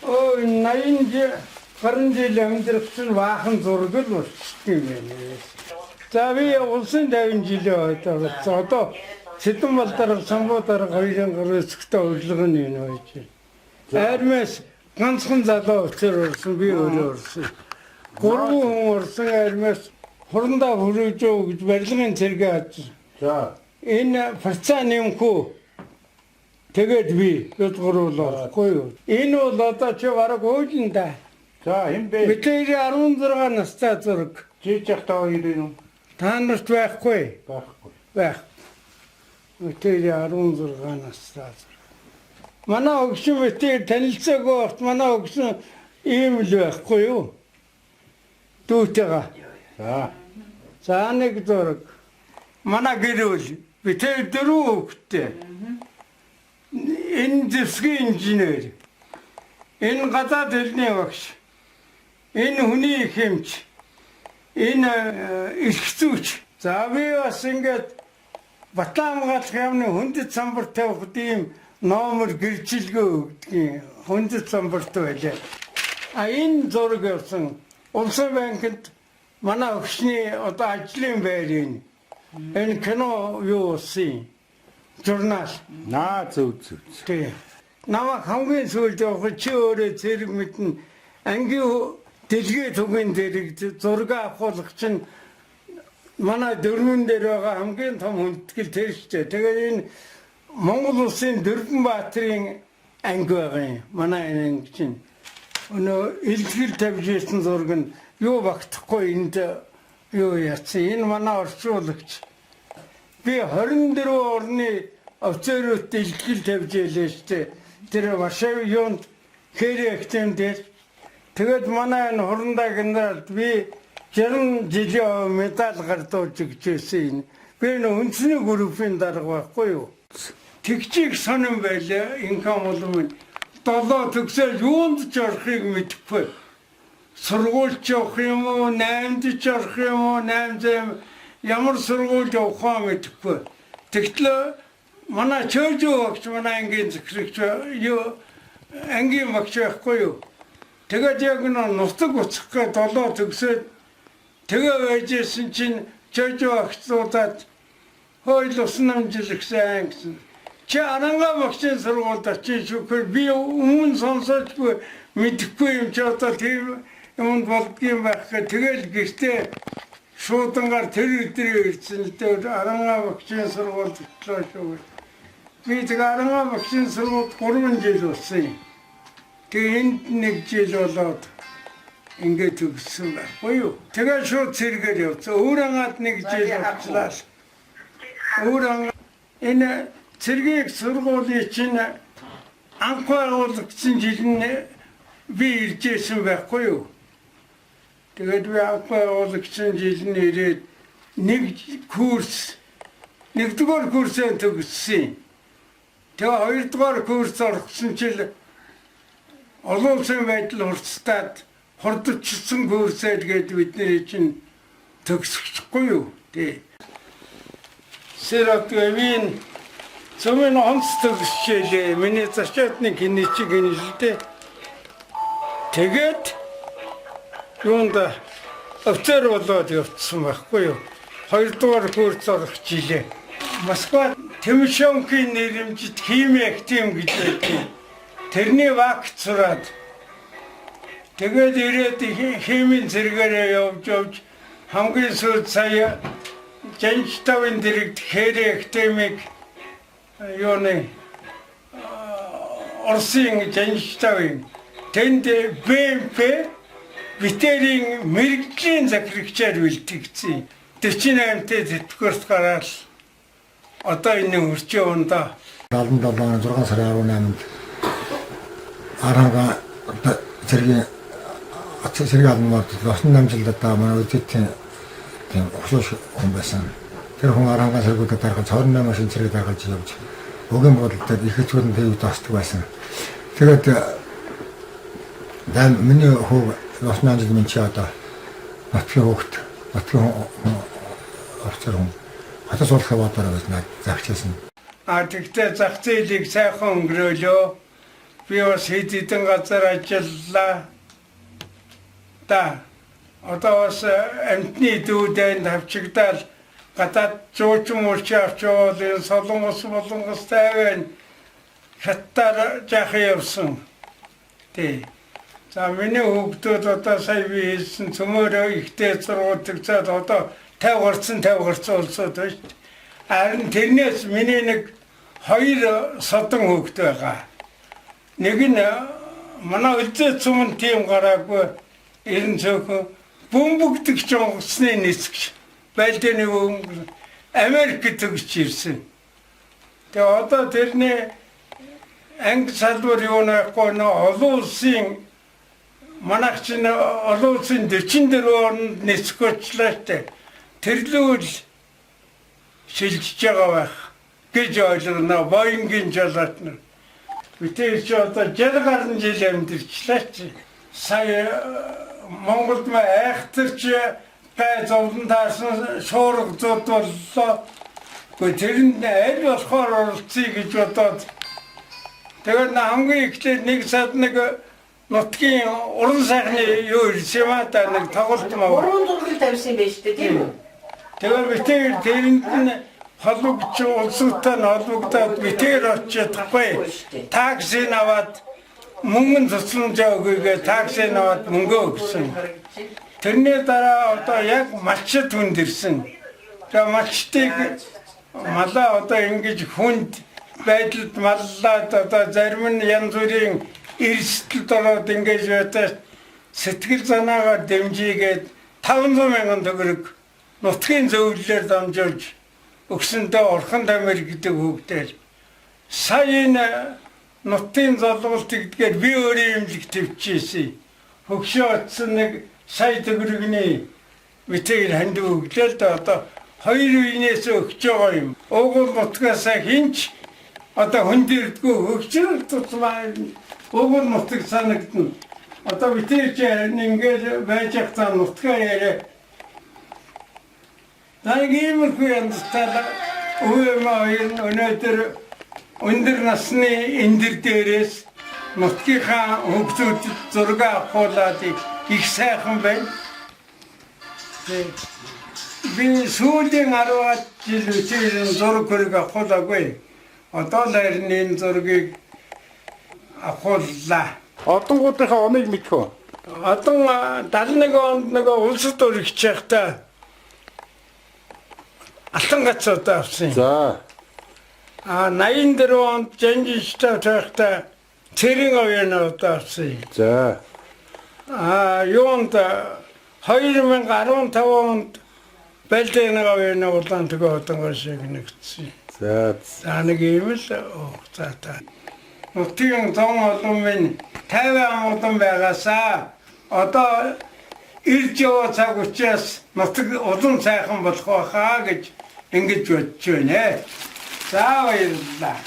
80 гаруй жил амьдрсан баахан зураг л болчихсон юм байна. За би улсын 50 жилийн хойд одоо Сэдэн Балдар Самбуудар хоёрын гэрээсгтээ урилга нь энэ байж. Армиас ганцхан залуу офицер орсон, би өөрөө орсон. 3 хүн орсон армиас хурандаа хүрээжөө гэж барилгын цэргээ хадсан. За энэ фарцаа нэмхүү тэгээд би дэдгөрүүлээгүй юу. Энэ бол одоо чи бараг өөжин да. За энэ бэ. Бидний 16 настай зураг. Жижиг таа хоёр юм. Та нарт байхгүй. Байх. Бидний 16 настай зураг. Манай өгсөн битээр танилцаагүй багт манай өгсөн ийм л байхгүй юу. Дүүтэйгээ. За нэг зураг. Манай гэрүүл битээр 4 хүүхэдтэй. Энэ зэвсгийн инженер. Энэ гадаад хэлний багш. Энэ хүний хэмч. Энэ эрх зүйч. За би бас ингээд Батламгаалах яамны хүндэт самбар тавих ийм номер гэрчилгээ өгдөг. Хүндэт самбарт байлаа. Энэ зураг явсан. Улсын банкнд манай өгчний одоо ажлын байр энэ. Энэ кино юу болсон? Журнал. Зөв. Тий. Намайг хамгийн сүүлд явах чи өөрөө зэрэг мэднэ. Ангийн дэлгээ түгээн дээр зураг авахулах чинь манай дөрмөн дээр байгаа хамгийн том хүндэтгэл тэр шүү дээ. Тэгээд энэ Монгол улсын Дөрвөнбаатарын анги байгаа юм. Манай анги чинь өнөө илтгэл тавьж ирсэн зураг нь юу багтахгүй энд юу яцсан. Энэ манай орчуулагч. Би 24 орны офицерууд илтгэл тавьж ялээ шүү дээ. Тэр Варшав юунд хэрэгтэн дээр тэгээд манай энэ хурандаа генерал би 60 жилийн медаль гардуулж өгчээсэн. Би энэ үндэсний группийн дарга байхгүй юу? Тэгчиг сонирн байлаа. Инкам болов 7 төгсөөл юунд ч орохыг мэдэхгүй. Сургуульд явах юм уу, 8-д ч орох юм уу, 8-д ямар сургуульд явахаа мэдэхгүй. Тэгтэл манай чөөжөө багч манай ангийн зөвхөрөгч юу ангийн багч байхгүй юу? Тэгээд яг нэг нутаг уцах гэ 7 төгсөөд тэгээ байжсэн чинь чөөжөө багцуудад хойл усан амжил гэсэн гэсэн. Чи аранга багчийн сургуульд очиж шүхэр би өмнө сонсоочгүй мэдэхгүй юм чи одоо тийм юмд болдгийм байх гэ тэгэл гэртээ шуудангаар тэр өдрөө ирсэн л дээ аранга багчийн сургуульд очлоо шүү. Би тэг аранга багчийн сургуульд 3 жил болсон юм. Тэгээ энд 1 жил болоод ингээд төгссөн байхгүй юу. Тэгээ шууд цэргээр явцсан. Өөрөнгөд 1 жил болчлаа. Өөрөнгө энэ цэргийн сургуулийн чинь анх байгуулагдсан жил нь би иржсэн байхгүй юу. Тэгээд би анх байгуулагдсан жил нь ирээд 1 курс 1-р курсээ төгссөн. Тэгээ 2-р курс орсон чил олон улсын байдал хурцтаад хордчихсан курсээд гээд бидний чинь төгсөхгүй юу. Тий. Сэротгавин цомын онц төгсчээлээ. Миний зочдны гиничиг гинэлтэй. Тэгээд юунд офицер болоод явцсан байхгүй юу. 2-р курс орох жилээ. Москва Тимошенкийн нэрэмжит химик тим гэж байдгийг. Тэрний вакт сураад тэгээд ирээд химийн зэрэгээрээ явж хамгийн сүүлд сая Жанчтавын дэрэгт хэрэг академик юуны Орсын Жанчтавын тэнд БМП битэрийн мэрэгжлийн захирагчаар бэлтгэгдсэн. 48-т тэтгэврт гараад одоо энэ хурцын ундаа 77 6 сарын 18-нд аранга цэргийн алмаар лосон намжилдаа манай үдтийн өглөөш хүн байсан. Тэр хүн аранга цэргүүдэд дарахад 28 машин цэрэг даргалж явж өгийн бодолтой их хэцүүн тэвд тасдаг байсан. Тэгээд дан миний хөө лосон намжилд минь чи одоо нотгийн хөвгт нотгийн офицер хүн хатас болох яваад байгаа гэж загчээсэн. Тэгтээ зах зээлийг сайхан өнгөрөөлөө. Би бас хэд хэдэн газар ажиллаа. Одоо бас амтны дүүдэнд авчигдаад гадаад зуучин мөрч авч явал энэ солонгос тайван хаттаар жахи явсан. За миний хүүхдүүд одоо сая би хэлсэн цөмөрөө ихтэй сургуульд одоо 50 гарсан улсууд байна. Харин тэрнээс миний нэг 2 содон хүүхд байгаа. Нэг нь манай үлдээ цөмөн тийм гараагүй эрен цөөхөн бөмбөгдөх жонгосны нисгч байлдааны Америк төгсч ирсэн. Тэгээ одоо тэрний анги салбар юу нэхгүй нөө олон улсын манайх чинь олон улсын 44 орнд нисгөөчлээ тэ. Тэрлүүл шилжиж байгаа байх гэж ойлгоно Боингийн жолооч нар. Бид ч одоо 60 гаруй жил амьдэрчлээ чи. Сая Монголд айхтарч гай зовлон таарсан шуурга зууд боллоо. Тэрэнд аль болохоор оролцъё гэж бодоод тэгээд хамгийн ихтэй нэг сад нэг нутгийн уран сайхны юу ирсэн юм да нэг тоглолт маа. Уран зураг тавьсан байж тээ тийм үү? Тэгээд битээр тэрэнд нь холбогч улсуудтай холбогдоод битээр очиж чадахгүй. Такси наваад мөнгө цуцлж өгөөгээ такси наваад мөнгө өгсөн. Тэрний дараа одоо яг малчд хүндэрсэн. Тэгээ малчтыг малаа одоо ингэж хүнд байдалд маллаад одоо зарим нь янз бүрийн эрсдэлд ороод ингэж ятаж сэтгэл санаагаар дэмжигээд 500 мянган төгрөг нутгийн зөвлөлөөр дамжуулж өгсөндөө Орхон Дамир гэдэг хүүхдээр сая энэ нутгийн золголт гэдгээр би өөрөө имлэг төвчээсэн. Хөгшөө очсон нэг сая төгрөгний битээр ханд өглөөл да одоо 2 үеийнээс өгч байгаа юм. Угуул нутгасаа хинч одоо хүндэрдэггүй хөгжил тусмаа угуул нутаг санагдана. Одоо битээр ч ингээд байж байгаа нутгаа яриа. Нэг иймэрхүү янзтай өвөөмөө өнөөдөр өндөр насны эндэр дээрээс нутгийнхаа хүүхдүүдэд зураг авахуулаад их сайхан байна. Би сүүлийн 10 жил үеийн зураг хөрөг авахуулаагүй. Одоо л харин энэ зургийг авахууллаа. Одонгуудынхаа оныг мэдэх үү? Одон 71 онд нэг улсад өргөж байхдаа алтан гацуудаа авсан. За. 84 онд Жанжинштай байхдаа цэрийн овёнуудаа авсан. За. Юунд 2015 онд Байлдааны овёны улаан төгөө одонгор шиг нэгдсэн. За. Нэг юм л хугацаатай. Нутгийн зон олон минь 50 олон байгаасаа одоо ирж яваа цаг учраас нутаг улам сайхан болох байхаа гэж ингэж бодож байна. За баярлалаа.